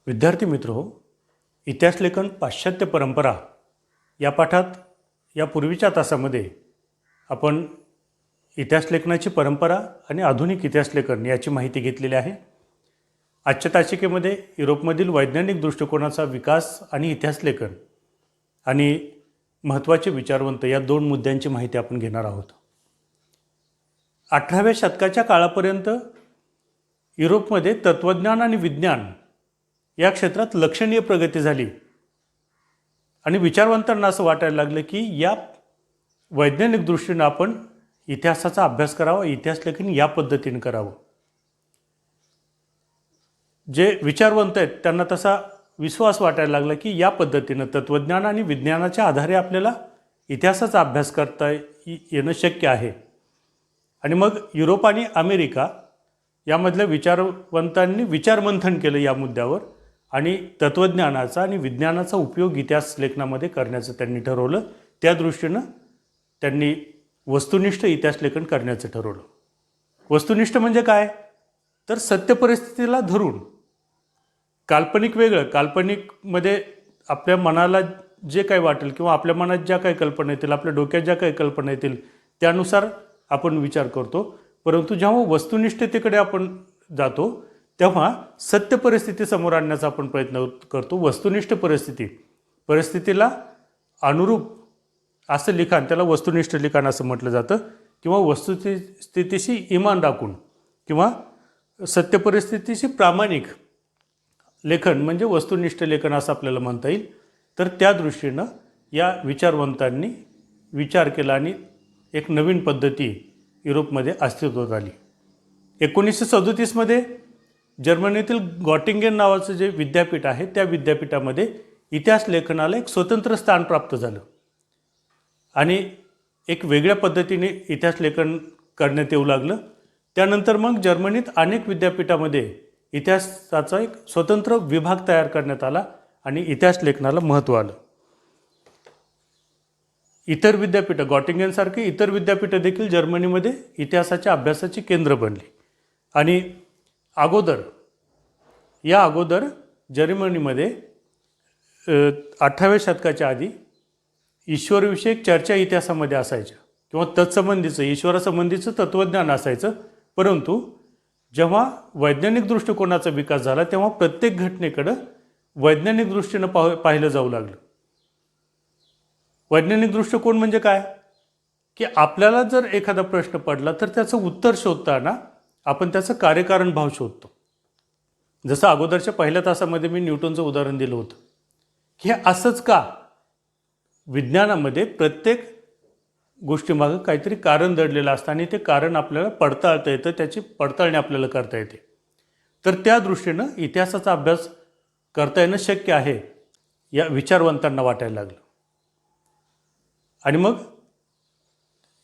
विद्यार्थी मित्र हो, इतिहास लेखन पाश्चात्य परंपरा या पाठात या पूर्वीच्या तासामध्ये आपण इतिहास लेखनाची परंपरा आणि आधुनिक इतिहास लेखन याची माहिती घेतलेली आहे. आजच्या तासिकेमध्ये युरोपमधील वैज्ञानिक दृष्टिकोनाचा विकास आणि इतिहास लेखन आणि महत्त्वाचे विचारवंत या दोन मुद्द्यांची माहिती आपण घेणार आहोत. 18व्या शतकाच्या काळापर्यंत युरोपमध्ये तत्त्वज्ञान आणि विज्ञान या क्षेत्रात लक्षणीय प्रगती झाली आणि विचारवंतांना असं वाटायला लागलं की या वैज्ञानिक दृष्टीनं आपण इतिहासाचा अभ्यास करावा, इतिहास लेखन या पद्धतीने करावं. जे विचारवंत आहेत त्यांना तसा विश्वास वाटायला लागला की या पद्धतीनं तत्त्वज्ञान आणि विज्ञानाच्या आधारे आपल्याला इतिहासाचा अभ्यास करता येणं शक्य आहे. आणि मग युरोप आणि अमेरिका यामधल्या विचारवंतांनी विचारमंथन केलं या मुद्द्यावर आणि तत्त्वज्ञानाचा आणि विज्ञानाचा उपयोग इतिहास लेखनामध्ये करण्याचं त्यांनी ठरवलं. त्या दृष्टीनं त्यांनी वस्तुनिष्ठ इतिहास लेखन करण्याचं ठरवलं. वस्तुनिष्ठ म्हणजे काय? तर सत्य परिस्थितीला धरून काल्पनिक वेगळं, काल्पनिकमध्ये आपल्या मनाला जे काही वाटेल किंवा आपल्या मनात ज्या काही कल्पना येतील, आपल्या डोक्यात ज्या काही कल्पना येतील त्यानुसार आपण विचार करतो. परंतु जेव्हा वस्तुनिष्ठतेकडे आपण जातो तेव्हा सत्य परिस्थिती समोर आणण्याचा आपण प्रयत्न करतो. वस्तुनिष्ठ परिस्थितीला अनुरूप असं लिखाण, त्याला वस्तुनिष्ठ लिखाण असं म्हटलं जातं. किंवा वस्तुस्थितीशी इमान राखून किंवा सत्य परिस्थितीशी प्रामाणिक लेखन म्हणजे वस्तुनिष्ठ लेखन असं आपल्याला म्हणता येईल. तर त्या दृष्टीनं या विचारवंतांनी विचार केला आणि एक नवीन पद्धती युरोपमध्ये अस्तित्वात आली. 1937मध्ये जर्मनीतील गॉटिंगेन नावाचं जे विद्यापीठ आहे त्या विद्यापीठामध्ये इतिहास लेखनाला एक स्वतंत्र स्थान प्राप्त झालं आणि एक वेगळ्या पद्धतीने इतिहास लेखन करण्यात येऊ लागलं. त्यानंतर मग जर्मनीत अनेक विद्यापीठामध्ये इतिहासाचा एक स्वतंत्र विभाग तयार करण्यात आला आणि इतिहास लेखनाला महत्त्व आलं. इतर विद्यापीठं, गॉटिंगेनसारखी इतर विद्यापीठं देखील जर्मनीमध्ये इतिहासाच्या अभ्यासाची केंद्र बनली. आणि या अगोदर जर्मनीमध्ये 18व्या शतकाच्या आधी ईश्वरविषयक चर्चा इतिहासामध्ये असायच्या किंवा तत्संबंधीचं ईश्वरासंबंधीचं तत्त्वज्ञान असायचं. परंतु जेव्हा वैज्ञानिक दृष्टिकोनाचा विकास झाला तेव्हा प्रत्येक घटनेकडं वैज्ञानिक दृष्टीनं पाहिलं जाऊ लागलं. वैज्ञानिक दृष्टिकोन म्हणजे काय? की आपल्याला जर एखादा प्रश्न पडला तर त्याचं उत्तर शोधताना आपण त्याचं कार्यकारण भाव शोधतो. जसं अगोदरच्या पहिल्या तासामध्ये मी न्यूटनचं उदाहरण दिलं होतं की हे असंच का? विज्ञानामध्ये प्रत्येक गोष्टीमागं काहीतरी कारण दडलेलं असतं आणि ते कारण आपल्याला पडताळता येतं, त्याची पडताळणी आपल्याला करता येते. तर त्या दृष्टीनं इतिहासाचा अभ्यास करता येणं शक्य आहे या विचारवंतांना वाटायला लागलं. आणि मग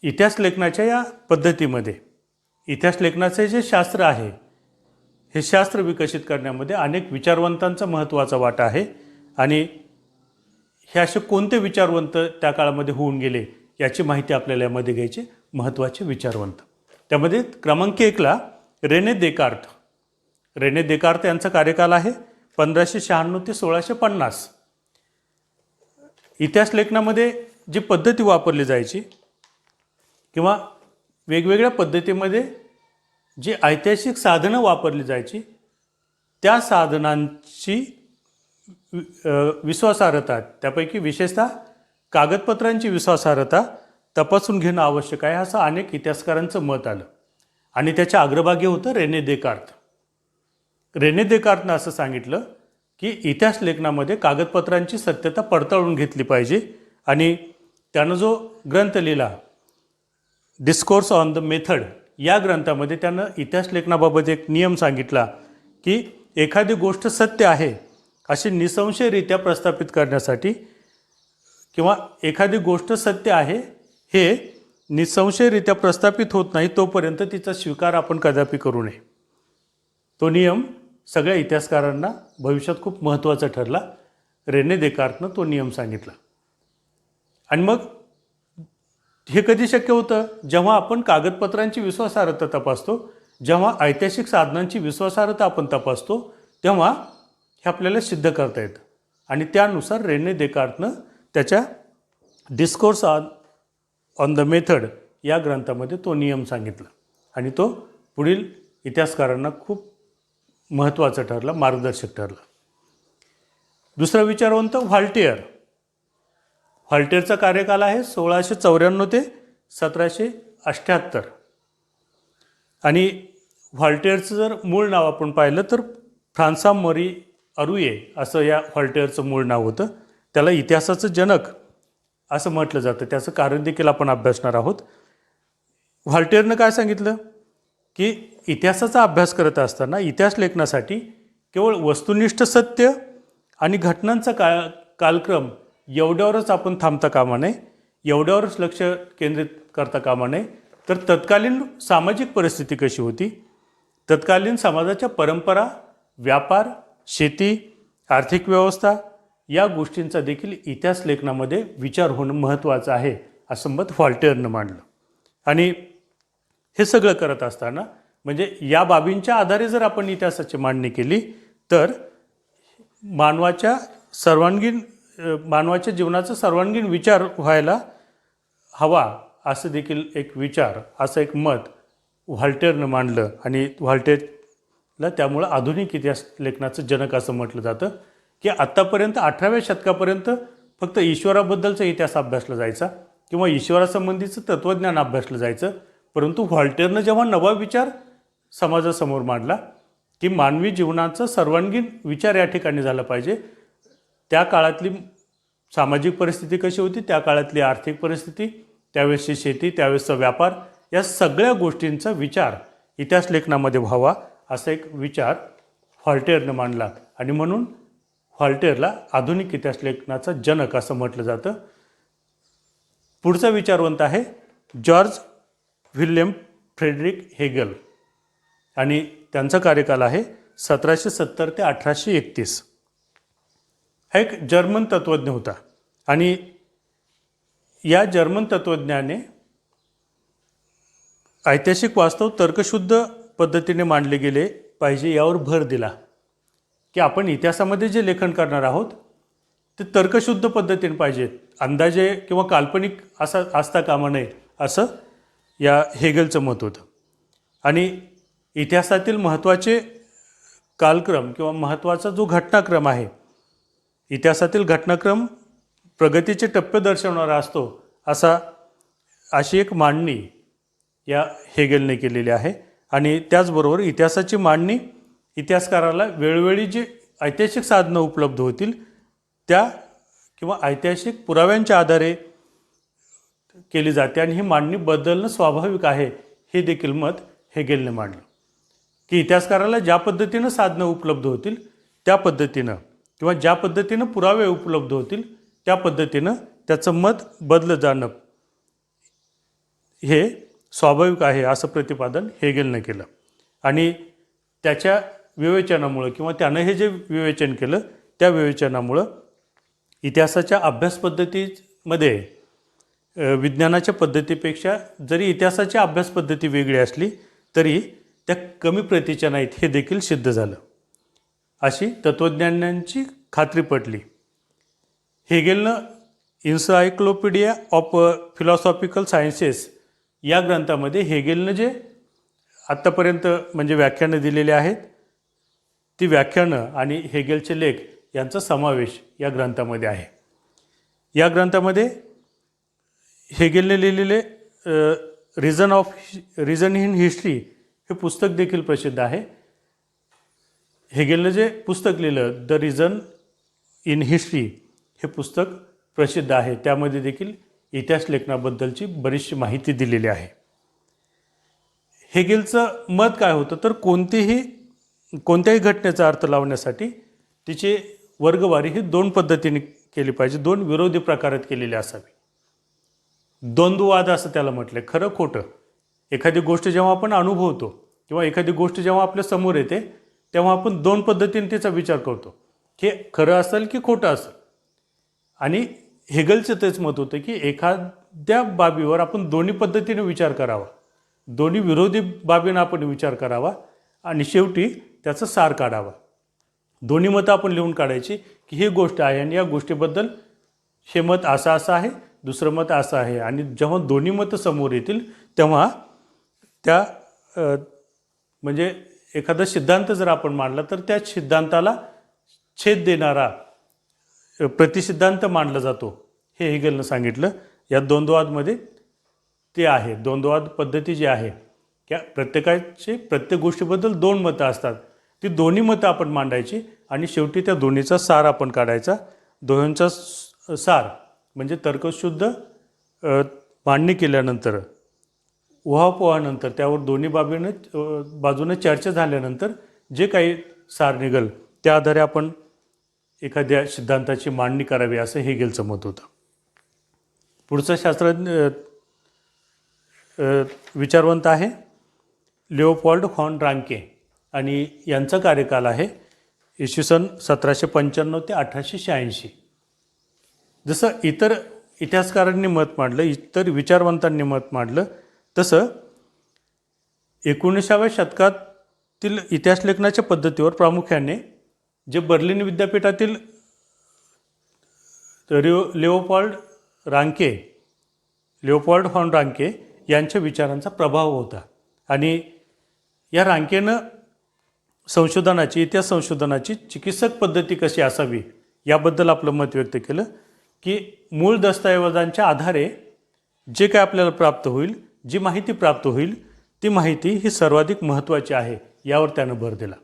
इतिहास लेखनाच्या या पद्धतीमध्ये इतिहास लेखनाचे जे शास्त्र आहे हे शास्त्र विकसित करण्यामध्ये अनेक विचारवंतांचा महत्त्वाचा वाटा आहे. आणि हे असे कोणते विचारवंत त्या काळामध्ये होऊन गेले याची माहिती आपल्याला यामध्ये घ्यायची. महत्त्वाचे विचारवंत त्यामध्ये क्रमांक 1ला रेने देकार्त यांचा कार्यकाल आहे 1596 ते 1650. इतिहास लेखनामध्ये जी पद्धती वापरली जायची किंवा वेगवेगळ्या पद्धतीमध्ये जी ऐतिहासिक साधनं वापरली जायची त्या साधनांची विश्वासार्हता, त्यापैकी विशेषतः कागदपत्रांची विश्वासार्हता तपासून घेणं आवश्यक आहे असं अनेक इतिहासकारांचं मत आलं. आणि त्याच्या अग्रभागी होतं रेने देकार्तनं असं सांगितलं की इतिहास लेखनामध्ये कागदपत्रांची सत्यता पडताळून घेतली पाहिजे. आणि त्यानं जो ग्रंथ लिहिला डिस्कोर्स ऑन द मेथड या ग्रंथामध्ये त्यानं इतिहास लेखनाबाबत एक नियम सांगितला की एखादी गोष्ट सत्य आहे अशी निसंशयरित्या प्रस्थापित करण्यासाठी किंवा एखादी गोष्ट सत्य आहे हे निसंशयरित्या प्रस्थापित होत नाही तोपर्यंत तिचा स्वीकार आपण कदापि करू नये. तो नियम सगळ्या इतिहासकारांना भविष्यात खूप महत्त्वाचा ठरला. रेने देकार्तनं तो नियम सांगितला. आणि मग हे कधी शक्य होतं? जेव्हा आपण कागदपत्रांची विश्वासार्हता तपासतो, जेव्हा ऐतिहासिक साधनांची विश्वासार्हता आपण तपासतो, तेव्हा हे आपल्याला सिद्ध करता येतं. आणि त्यानुसार रेने देकार्तनं त्याच्या डिस्कोर्स ऑन द मेथड या ग्रंथामध्ये तो नियम सांगितला आणि तो पुढील इतिहासकारांना खूप महत्त्वाचा ठरला, मार्गदर्शक ठरला. दुसरा विचारवंत व्हॉल्टेअर. व्हॉल्टेअरचा कार्यकाल आहे 1694 ते 1778. आणि व्हॉल्टेअरचं जर मूळ नाव आपण पाहिलं तर फ्रान्सा मरी अरुये असं या व्हॉल्टेअरचं मूळ नाव होतं. त्याला इतिहासाचं जनक असं म्हटलं जातं. त्याचं कारण देखील आपण अभ्यासणार आहोत. व्हॉल्टेअरनं काय सांगितलं की इतिहासाचा अभ्यास करत असताना इतिहास लेखनासाठी केवळ वस्तुनिष्ठ सत्य आणि घटनांचा कालक्रम एवढ्यावरच आपण थांबता कामा नये, एवढ्यावरच लक्ष केंद्रित करता कामा नये, तर तत्कालीन सामाजिक परिस्थिती कशी होती, तत्कालीन समाजाच्या परंपरा, व्यापार, शेती, आर्थिक व्यवस्था या गोष्टींचा देखील इतिहास लेखनामध्ये विचार होणं महत्त्वाचं आहे असं मत व्हॉल्टेअरनं मांडलं. आणि हे सगळं करत असताना म्हणजे या बाबींच्या आधारे जर आपण इतिहासाची मांडणी केली तर मानवाच्या जीवनाचा सर्वांगीण विचार व्हायला हवा असं देखील एक विचार, असं एक मत व्हॉल्टेअरनं मांडलं. आणि व्हॉल्टेअरला त्यामुळं आधुनिक इतिहास लेखनाचं जनक असं म्हटलं जातं की आत्तापर्यंत 18व्या शतकापर्यंत फक्त ईश्वराबद्दलचा इतिहास अभ्यासला जायचा किंवा ईश्वरासंबंधीचं तत्त्वज्ञान अभ्यासलं जायचं. परंतु व्हॉल्टेअरनं जेव्हा नवा विचार समाजासमोर मांडला की मानवी जीवनाचा सर्वांगीण विचार या ठिकाणी झाला पाहिजे, त्या काळातली सामाजिक परिस्थिती कशी होती, त्या काळातली आर्थिक परिस्थिती, त्यावेळेसची शेती, त्यावेळेसचा व्यापार, या सगळ्या गोष्टींचा विचार इतिहास लेखनामध्ये व्हावा असा एक विचार व्हॉल्टेअरनं मांडला. आणि म्हणून व्हॉल्टेअरला आधुनिक इतिहास लेखनाचा जनक असं म्हटलं जातं. पुढचा विचारवंत आहे जॉर्ज विल्यम फ्रेडरिक हेगल आणि त्यांचा कार्यकाल आहे 1770 ते 1831. हा एक जर्मन तत्त्वज्ञ होता आणि या जर्मन तत्त्वज्ञाने ऐतिहासिक वास्तव तर्कशुद्ध पद्धतीने मांडले गेले पाहिजे यावर भर दिला की आपण इतिहासामध्ये जे लेखन करणार आहोत ते तर्कशुद्ध पद्धतीने पाहिजेत, अंदाजे किंवा काल्पनिक असा असता कामा नये असं या हेगलचं मत होतं. आणि इतिहासातील महत्त्वाचे कालक्रम किंवा महत्त्वाचा जो घटनाक्रम आहे, इतिहासातील घटनाक्रम प्रगतीचे टप्पे दर्शवणारा असतो अशी एक मांडणी या हेगलने केलेली आहे. आणि त्याचबरोबर इतिहासाची मांडणी इतिहासकाराला वेळोवेळी जी ऐतिहासिक साधनं उपलब्ध होतील त्या किंवा ऐतिहासिक पुराव्यांच्या आधारे केली जाते आणि ही मांडणी बदलणं स्वाभाविक आहे हे देखील मत हेगलने मांडलं की इतिहासकाराला ज्या पद्धतीनं साधनं उपलब्ध होतील त्या पद्धतीनं किंवा ज्या पद्धतीनं पुरावे उपलब्ध होतील त्या पद्धतीनं त्याचं मत बदलत जाणं हे स्वाभाविक आहे असं प्रतिपादन हेगलने केलं. आणि त्याच्या विवेचनामुळं किंवा त्यानं हे जे विवेचन केलं त्या विवेचनामुळं इतिहासाच्या अभ्यास पद्धतीमध्ये विज्ञानाच्या पद्धतीपेक्षा जरी इतिहासाची अभ्यास पद्धती वेगळी असली तरी त्या कमी प्रतीच्या नाहीत हे देखील सिद्ध झालं, अशी तत्त्वज्ञानांची खात्री पटली. हेगलनं इन्सायक्लोपीडिया ऑफ फिलॉसॉफिकल सायन्सेस या ग्रंथामध्ये हेगलनं जे आत्तापर्यंत म्हणजे व्याख्यानं दिलेली आहेत ती व्याख्यानं आणि हेगलचे लेख यांचा समावेश या ग्रंथामध्ये आहे. या ग्रंथामध्ये हेगलने लिहिलेले रिझन इन हिस्ट्री हे पुस्तक देखील प्रसिद्ध आहे. हेगलनं जे पुस्तक लिहिलं द रिझन इन हिस्ट्री हे पुस्तक प्रसिद्ध आहे. त्यामध्ये देखील इतिहास लेखनाबद्दलची बरीचशी माहिती दिलेली आहे. हेगलचं मत काय होतं तर कोणत्याही घटनेचा अर्थ लावण्यासाठी तिची वर्गवारी ही दोन पद्धतीने केली पाहिजे, दोन विरोधी प्रकारात केलेली असावी. द्वंद्ववाद असं त्याला म्हटलं. खरं खोटं एखादी गोष्ट जेव्हा आपण अनुभवतो किंवा एखादी गोष्ट जेव्हा आपल्या समोर येते तेव्हा आपण दोन पद्धतीने तिचा विचार करतो, हे खरं असेल की खोटं असेल. आणि हेगलचं तेच मत होतं की एखाद्या बाबीवर आपण दोन्ही पद्धतीने विचार करावा, दोन्ही विरोधी बाबींना आपण विचार करावा आणि शेवटी त्याचं सार काढावा. दोन्ही मतं आपण लिहून काढायची की ही गोष्ट आहे आणि या गोष्टीबद्दल हे मत असं आहे, दुसरं मत असं आहे. आणि जेव्हा दोन्ही मतं समोर येतील तेव्हा त्या म्हणजे एखादा सिद्धांत जर आपण मांडला तर त्या सिद्धांताला छेद देणारा प्रतिसिद्धांत मानला जातो, हे हेगेलनं सांगितलं. या द्वंद्ववादमध्ये ते आहे. द्वंद्ववाद पद्धती जी आहे त्या प्रत्येकाचे प्रत्येक गोष्टीबद्दल दोन मतं असतात. ती दोन्ही मतं आपण मांडायची आणि शेवटी त्या दोन्हीचा सार आपण काढायचा. दोन्हींचा सार म्हणजे तर्कशुद्ध मांडणी केल्यानंतर, उहापोहानंतर, त्यावर दोन्ही बाजूने चर्चा झाल्यानंतर जे काही सार निघेल त्या आधारे आपण एखाद्या सिद्धांताची मांडणी करावी, असं हेगेलचं मत होतं. पुढचा शास्त्रज्ञ विचारवंत आहे लिओपोल्ड फॉन रांके आणि यांचा कार्यकाल आहे इसवी सन 1795 ते 1886. जसं इतर इतिहासकारांनी मत मांडलं, इतर विचारवंतांनी मत मांडलं, तसं 19व्या शतकातील इतिहास लेखनाच्या पद्धतीवर प्रामुख्याने जे बर्लिन विद्यापीठातील लिओपोल्ड फॉन रांके यांच्या विचारांचा प्रभाव होता. आणि या रांकेनं इतिहास संशोधनाची चिकित्सक पद्धती कशी असावी याबद्दल आपलं मत व्यक्त केलं की मूळ दस्तऐवजांच्या आधारे जे काय आपल्याला प्राप्त होईल, जी माहिती प्राप्त होईल, ती माहिती ही सर्वाधिक महत्त्वाची आहे यावर त्यानं भर दिला.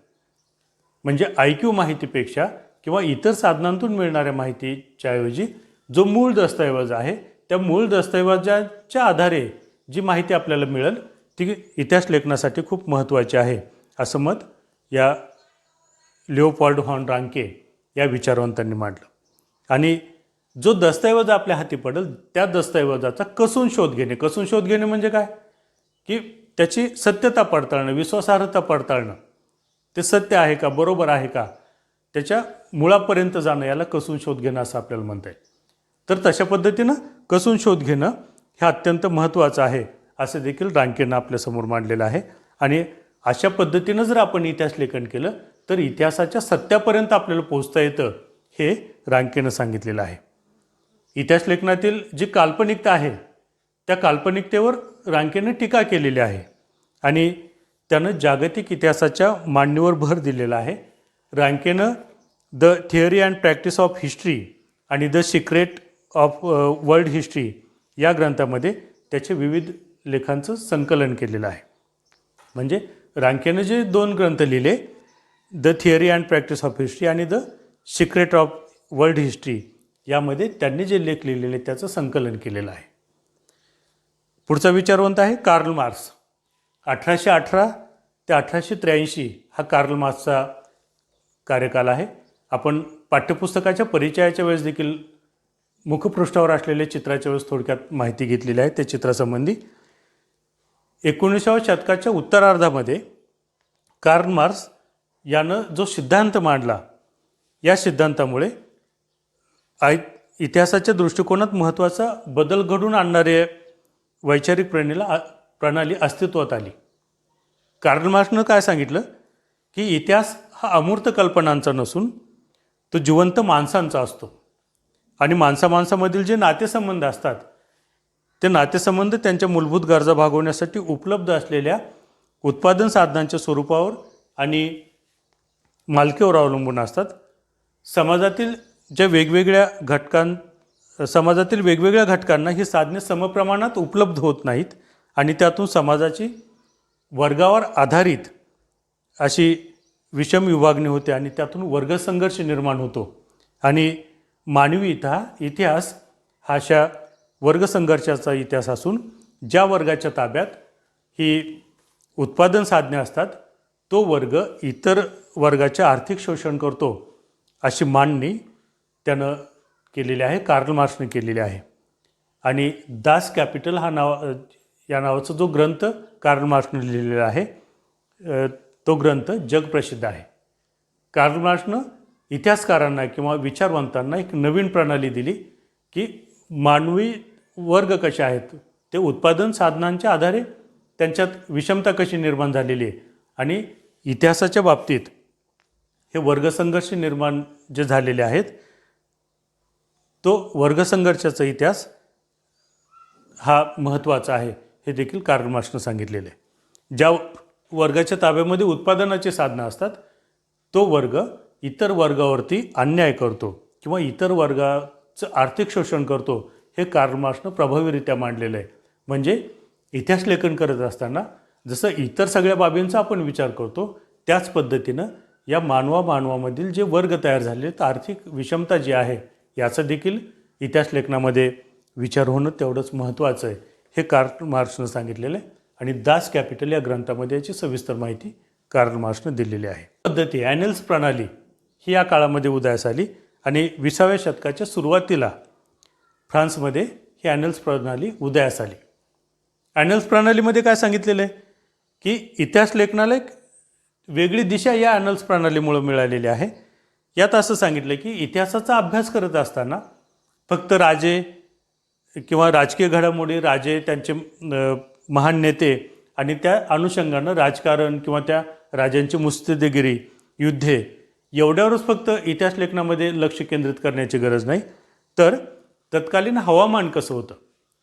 म्हणजे IQ माहितीपेक्षा किंवा इतर साधनांतून मिळणाऱ्या माहितीच्या ऐवजी जो मूळ दस्तऐवज आहे त्या मूळ दस्तऐवजाच्या आधारे जी माहिती आपल्याला मिळेल ती इतिहास लेखनासाठी खूप महत्त्वाची आहे, असं मत या लिओपोल्ड फॉन रांके या विचारवंतांनी मांडलं. आणि जो दस्तऐवज आपल्या हाती पडेल त्या दस्तऐवजाचा कसून शोध घेणे म्हणजे काय की त्याची सत्यता पडताळणं, विश्वासार्हता पडताळणं, ते सत्य आहे का, बरोबर आहे का, त्याच्या मुळापर्यंत जाणं, याला कसून शोध घेणं असं आपल्याला म्हणता येईल. तर तशा पद्धतीनं कसून शोध घेणं हे अत्यंत महत्त्वाचं आहे असं देखील रांकेनं आपल्यासमोर मांडलेलं आहे. आणि अशा पद्धतीनं जर आपण इतिहास लेखन केलं तर इतिहासाच्या सत्यापर्यंत आपल्याला पोहोचता येतं, हे रांकेनं सांगितलेलं आहे. इतिहास लेखनातील जी काल्पनिकता आहे त्या काल्पनिकतेवर रांकेनं टीका केलेली आहे आणि त्यानं जागतिक इतिहासाच्या मांडणीवर भर दिलेला आहे. रांकेनं the theory and practice of history आणि the secret of world history या ग्रंथामध्ये त्याचे विविध लेखांचं संकलन केलेलं आहे. म्हणजे रांकेनं जे 2 ग्रंथ लिहिले, the theory and practice of history आणि the secret of world history, यामध्ये त्यांनी जे लेख लिहिलेले त्याचं संकलन केलेलं आहे. पुढचा विचारवंत आहे कार्ल मार्क्स. 1818 ते 1883 हा कार्ल मार्क्सचा कार्यकाल आहे. आपण पाठ्यपुस्तकाच्या परिचयाच्या वेळेस देखील मुखपृष्ठावर असलेल्या चित्राच्या वेळेस थोडक्यात माहिती घेतलेली आहे त्या चित्रासंबंधी. 19व्या शतकाच्या उत्तरार्धामध्ये कार्ल मार्क्स यानं जो सिद्धांत मांडला, या सिद्धांतामुळे इतिहासाच्या दृष्टिकोनात महत्त्वाचा बदल घडून आणणारे वैचारिक प्रणाली अस्तित्वात आली. कार्ल मार्क्सनं काय सांगितलं की इतिहास हा अमूर्त कल्पनांचा नसून तो जिवंत माणसांचा असतो आणि माणसामधील जे नातेसंबंध असतात ते नातेसंबंध त्यांच्या मूलभूत गरजा भागवण्यासाठी उपलब्ध असलेल्या उत्पादन साधनांच्या स्वरूपावर आणि मालकीवर अवलंबून असतात. समाजातील वेगवेगळ्या घटकांना ही साधने समप्रमाणात उपलब्ध होत नाहीत आणि त्यातून समाजाची वर्गावर आधारित अशी विषम विभागणी होते आणि त्यातून वर्गसंघर्ष निर्माण होतो. आणि मानवी इतिहास हा अशा वर्गसंघर्षाचा इतिहास असून ज्या वर्गाच्या ताब्यात ही उत्पादन साधने असतात तो वर्ग इतर वर्गाचे आर्थिक शोषण करतो, अशी मांडणी त्यानं केलेली आहे, कार्ल मार्क्सने केलेली आहे. आणि दास कॅपिटल या नावाचा जो ग्रंथ कार्ल मार्क्सने लिहिलेला आहे तो ग्रंथ जगप्रसिद्ध आहे. कार्ल मार्क्सनं इतिहासकारांना किंवा विचारवंतांना एक नवीन प्रणाली दिली की मानवी वर्ग कसे आहेत, ते उत्पादन साधनांच्या आधारे त्यांच्यात विषमता कशी निर्माण झालेली आहे आणि इतिहासाच्या बाबतीत हे वर्गसंघर्ष निर्माण जे झालेले आहेत, तो वर्गसंघर्षाचा इतिहास हा महत्त्वाचा आहे हे देखील कार्ल मार्क्सनं सांगितलेलं आहे. ज्या वर्गाच्या ताब्यामध्ये उत्पादनाची साधनं असतात, तो वर्ग इतर वर्गावरती अन्याय करतो किंवा इतर वर्गाचं आर्थिक शोषण करतो हे कार्ल मार्क्सनं प्रभावीरित्या मांडलेलं आहे. म्हणजे इतिहास लेखन करत असताना जसं इतर सगळ्या बाबींचा आपण विचार करतो, त्याच पद्धतीनं या मानवामधील जे वर्ग तयार झाले, तर आर्थिक विषमता जी आहे याचा देखील इतिहास लेखनामध्ये विचार होणं तेवढंच महत्त्वाचं आहे हे कार्ल मार्क्सनं सांगितलेलं आहे. आणि दास कॅपिटल या ग्रंथामध्ये याची सविस्तर माहिती कार्ल मार्क्सनं दिलेली आहे. पद्धती ॲनल्स प्रणाली ही या काळामध्ये उदयास आली आणि 20व्या शतकाच्या सुरुवातीला फ्रान्समध्ये ही ॲनल्स प्रणाली उदयास आली. ॲनल्स प्रणालीमध्ये काय सांगितलेलं आहे की इतिहास लेखनाला एक वेगळी दिशा या ॲनल्स प्रणालीमुळे मिळालेली आहे. यात असं सांगितलं की इतिहासाचा अभ्यास करत असताना फक्त राजे किंवा राजकीय घडामोडी, राजे, त्यांचे महान नेते आणि त्या अनुषंगानं राजकारण किंवा त्या राजांची मुत्सद्देगिरी, युद्धे एवढ्यावरच फक्त इतिहास लेखनामध्ये लक्ष केंद्रित करण्याची गरज नाही, तर तत्कालीन हवामान कसं होतं,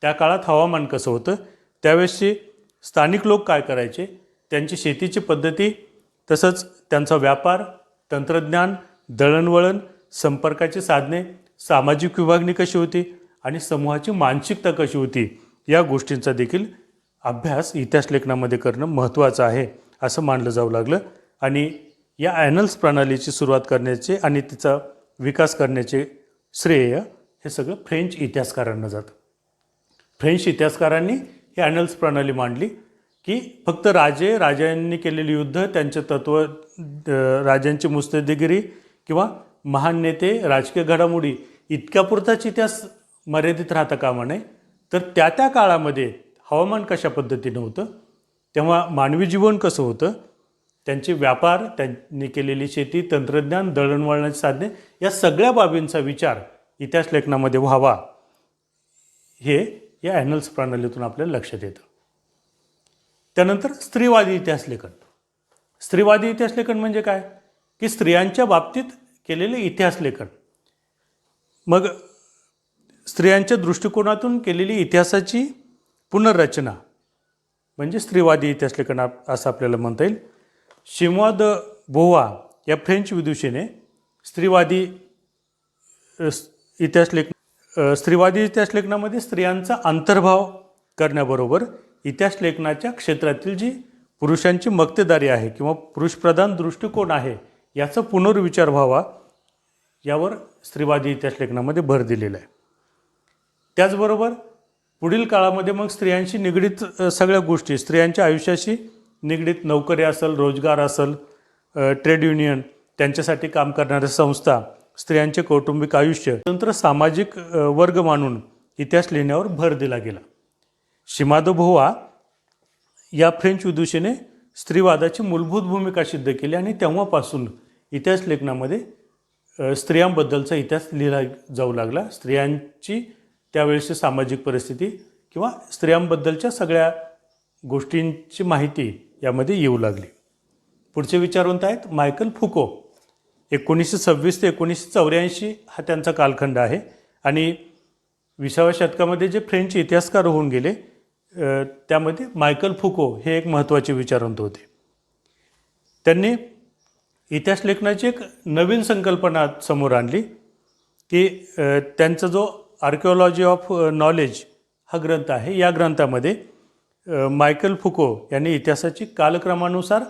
त्या काळात हवामान कसं होतं, त्यावेळेसचे स्थानिक लोक काय करायचे, त्यांची शेतीची पद्धती, तसंच त्यांचा व्यापार, तंत्रज्ञान, दळणवळण, संपर्काची साधने, सामाजिक विभागणी कशी होती आणि समूहाची मानसिकता कशी होती, या गोष्टींचा देखील अभ्यास इतिहास लेखनामध्ये करणं महत्त्वाचं आहे असं मानलं जाऊ लागलं. आणि या ॲनल्स प्रणालीची सुरुवात करण्याचे आणि तिचा विकास करण्याचे श्रेय हे सगळं फ्रेंच इतिहासकारांना जातं. फ्रेंच इतिहासकारांनी ही ॲनल्स प्रणाली मांडली की फक्त राजांनी केलेली युद्ध, त्यांचे तत्त्व, राजांची मुत्सद्देगिरी किंवा महान नेते, राजकीय घडामोडी इतक्यापुरताच इतिहास मर्यादित राहता कामा नये, तर त्या काळामध्ये हवामान कशा पद्धतीनं होतं, तेव्हा मानवी जीवन कसं होतं, त्यांचे व्यापार, त्यांनी केलेली शेती, तंत्रज्ञान, दळणवळणाची साधने, या सगळ्या बाबींचा विचार इतिहास लेखनामध्ये व्हावा हे या ॲनल्स प्रणालीतून आपल्याला लक्षात येतं. त्यानंतर स्त्रीवादी इतिहास लेखन. स्त्रीवादी इतिहास लेखन म्हणजे काय की स्त्रियांच्या बाबतीत केलेले इतिहास लेखन. मग स्त्रियांच्या दृष्टिकोनातून केलेली इतिहासाची पुनर्रचना म्हणजे स्त्रीवादी इतिहास लेखन असं आपल्याला म्हणता येईल. शिमॉन द बोव्हा या फ्रेंच विदुषीने स्त्रीवादी इतिहास लेखनामध्ये स्त्रियांचा अंतर्भाव करण्याबरोबर इतिहास लेखनाच्या क्षेत्रातील जी पुरुषांची मक्तेदारी आहे किंवा पुरुषप्रधान दृष्टिकोन आहे याचा पुनर्विचार व्हावा, यावर स्त्रीवादी इतिहास लेखनामध्ये भर दिलेला आहे. त्याचबरोबर पुढील काळामध्ये मग स्त्रियांशी निगडीत सगळ्या गोष्टी, स्त्रियांच्या आयुष्याशी निगडीत नोकरी असेल, रोजगार असेल, ट्रेड युनियन, त्यांच्यासाठी काम करणाऱ्या संस्था, स्त्रियांचे कौटुंबिक आयुष्य, स्वतंत्र सामाजिक वर्ग मानून इतिहास लिहिण्यावर भर दिला गेला. शिमॉन द बोव्हा या फ्रेंच विदुषीने स्त्रीवादाची मूलभूत भूमिका सिद्ध केली आणि तेव्हापासून इतिहास लेखनामध्ये स्त्रियांबद्दलचा इतिहास लिहिला जाऊ लागला. स्त्रियांची त्यावेळेची सामाजिक परिस्थिती किंवा स्त्रियांबद्दलच्या सगळ्या गोष्टींची माहिती यामध्ये येऊ लागली. पुढचे विचारवंत आहेत मायकल फुको. 1926 ते 1984 हा त्यांचा कालखंड आहे आणि 20व्या शतकामध्ये जे फ्रेंच इतिहासकार होऊन गेले त्यामध्ये मायकल फुको हे एक महत्त्वाचे विचारवंत होते. त्यांनी इतिहास लेखनाची एक नवीन संकल्पना समोर आणली की त्यांचा जो आर्किओलॉजी ऑफ नॉलेज हा ग्रंथ आहे, या ग्रंथामध्ये मायकल फुको यांनी इतिहासाची कालक्रमानुसार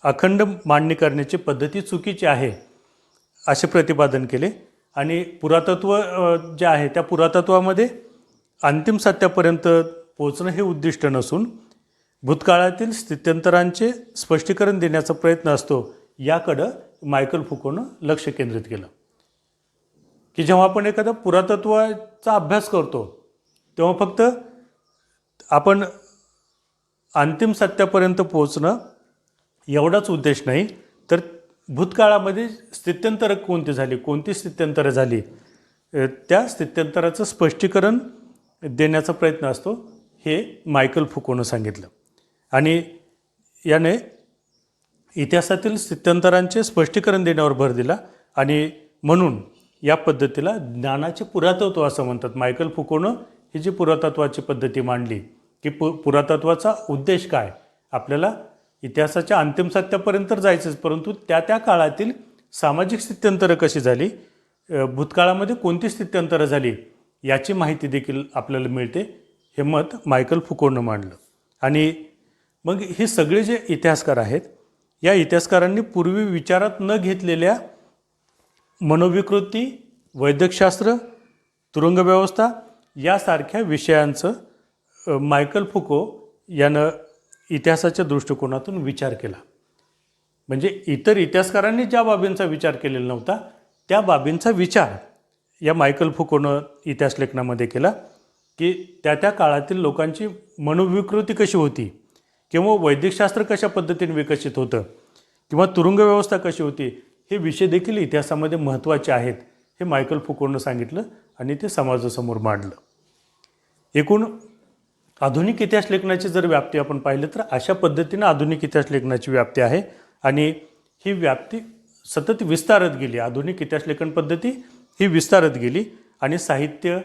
अखंड मांडणी करण्याची पद्धती चुकीची आहे असे प्रतिपादन केले आणि पुरातत्व जे आहे त्या पुरातत्वामध्ये अंतिम सत्यापर्यंत पोचणं हे उद्दिष्ट नसून भूतकाळातील स्थित्यंतरांचे स्पष्टीकरण देण्याचा प्रयत्न असतो, याकडं मायकल फुकोनं लक्ष केंद्रित केलं. की जेव्हा आपण एखादा पुरातत्वाचा अभ्यास करतो तेव्हा फक्त आपण अंतिम सत्यापर्यंत पोचणं एवढाच उद्देश नाही, तर भूतकाळामध्ये स्थित्यंतरं कोणती झाली, कोणती स्थित्यंतरं झाली, त्या स्थित्यंतराचं स्पष्टीकरण देण्याचा प्रयत्न असतो, हे मायकल फुकोनं सांगितलं. आणि याने इतिहासातील स्थित्यंतरांचे स्पष्टीकरण देण्यावर भर दिला आणि म्हणून या पद्धतीला ज्ञानाचे पुरातत्व असं म्हणतात. मायकल फुकोनं ही जी पुरातत्वाची पद्धती मांडली की पुरातत्वाचा उद्देश काय, आपल्याला इतिहासाच्या अंतिम सत्यापर्यंत जायचंच, परंतु त्या काळातील सामाजिक स्थित्यंतरं कशी झाली, भूतकाळामध्ये कोणती स्थित्यंतरं झाली याची माहिती देखील आपल्याला मिळते. हे मत मायकल फुकोनं मांडलं. आणि मग हे सगळे जे इतिहासकार आहेत, या इतिहासकारांनी पूर्वी विचारात न घेतलेल्या मनोविकृती, वैद्यकशास्त्र, तुरुंगव्यवस्था यासारख्या विषयांचं मायकल फुको यानं इतिहासाच्या दृष्टिकोनातून विचार केला. म्हणजे इतर इतिहासकारांनी ज्या बाबींचा विचार केलेला नव्हता त्या बाबींचा विचार या मायकल फुकोनं इतिहास लेखनामध्ये केला की त्या काळातील लोकांची मनोविकृती कशी होती, किंवा वैद्यकशास्त्र कशा पद्धतीने विकसित होतं, किंवा तुरुंगव्यवस्था कशी होती, हे विषय देखील इतिहासामध्ये महत्त्वाचे आहेत हे मायकल फुकोनं सांगितलं आणि ते समाजासमोर मांडलं. एकूण आधुनिक इतिहास लेखनाची जर व्याप्ती आपण पाहिलं तर अशा पद्धतीनं आधुनिक इतिहास लेखनाची व्याप्ती आहे आणि ही व्याप्ती सतत विस्तारत गेली. आधुनिक इतिहास लेखन पद्धती ही विस्तारत गेली आणि साहित्य,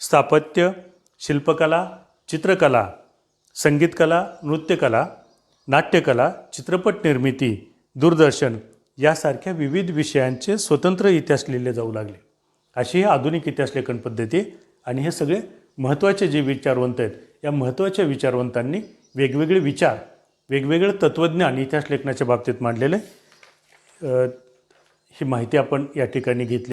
स्थापत्य, शिल्पकला, चित्रकला, संगीतकला, नृत्यकला, नाट्यकला, चित्रपट निर्मिती, दूरदर्शन यासारख्या विविध विषयांचे स्वतंत्र इतिहास लिहिले जाऊ लागले. अशी ही आधुनिक इतिहास लेखन पद्धती. आणि हे सगळे महत्त्वाचे जे विचारवंत आहेत, या महत्त्वाच्या विचारवंतांनी वेगवेगळे विचार, वेगवेगळे तत्त्वज्ञान इतिहास लेखनाच्या बाबतीत मांडलेले. ही माहिती आपण या ठिकाणी घेतली.